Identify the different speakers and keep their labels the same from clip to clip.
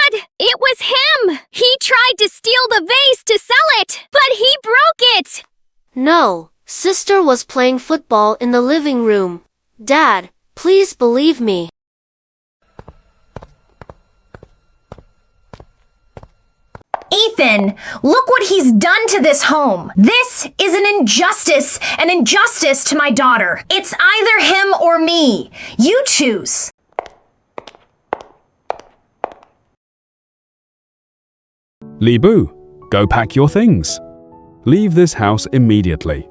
Speaker 1: Dad! It was him! He tried to steal the vase to sell it, but he broke it!
Speaker 2: No, sister was playing football in the living room. Dad, please believe me.
Speaker 3: Ethan, look what he's done to this home. This is an injustice to my daughter. It's either him or me. You choose.
Speaker 4: Li Bu, go pack your things. Leave this house immediately.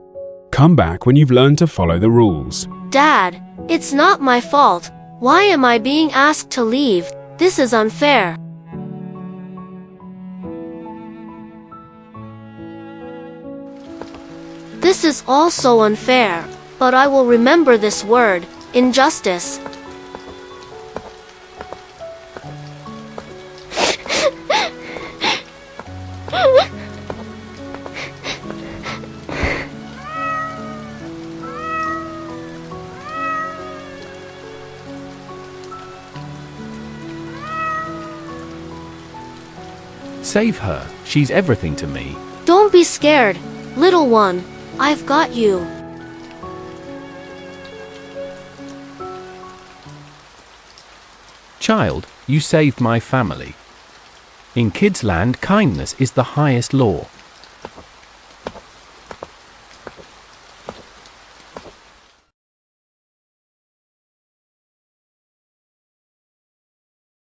Speaker 4: Come back when you've learned to follow the rules.
Speaker 2: Dad, it's not my fault. Why am I being asked to leave? This is unfair. This is also unfair, but I will remember this word, injustice.
Speaker 5: Save her. She's everything to me.
Speaker 2: Don't be scared, little one. I've got you.
Speaker 5: Child, you saved my family. In Kids Land, kindness is the highest law.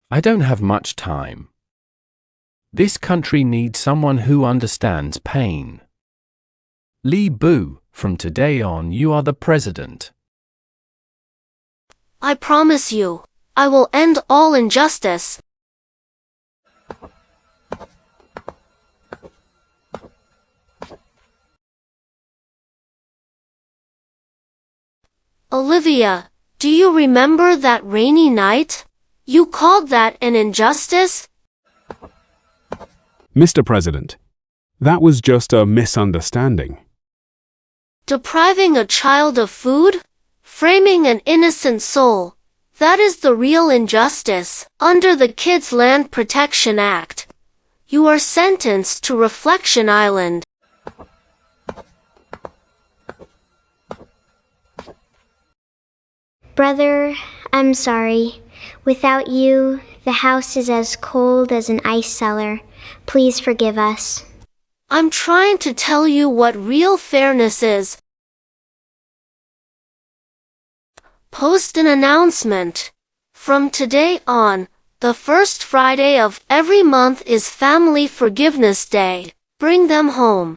Speaker 5: I don't have much time. This country needs someone who understands pain. Li Bu, from today on you are the president.
Speaker 2: I promise you, I will end all injustice. Olivia, do you remember that rainy night? You called that an injustice?
Speaker 4: Mr. President, that was just a misunderstanding.
Speaker 2: Depriving a child of food? Framing an innocent soul? That is the real injustice. Under the Kids Land Protection Act, you are sentenced to Reflection Island.
Speaker 6: Brother, I'm sorry. Without you, the house is as cold as an ice cellar. Please forgive us.
Speaker 2: I'm trying to tell you what real fairness is. Post an announcement. From today on, the first Friday of every month is Family Forgiveness Day. Bring them home.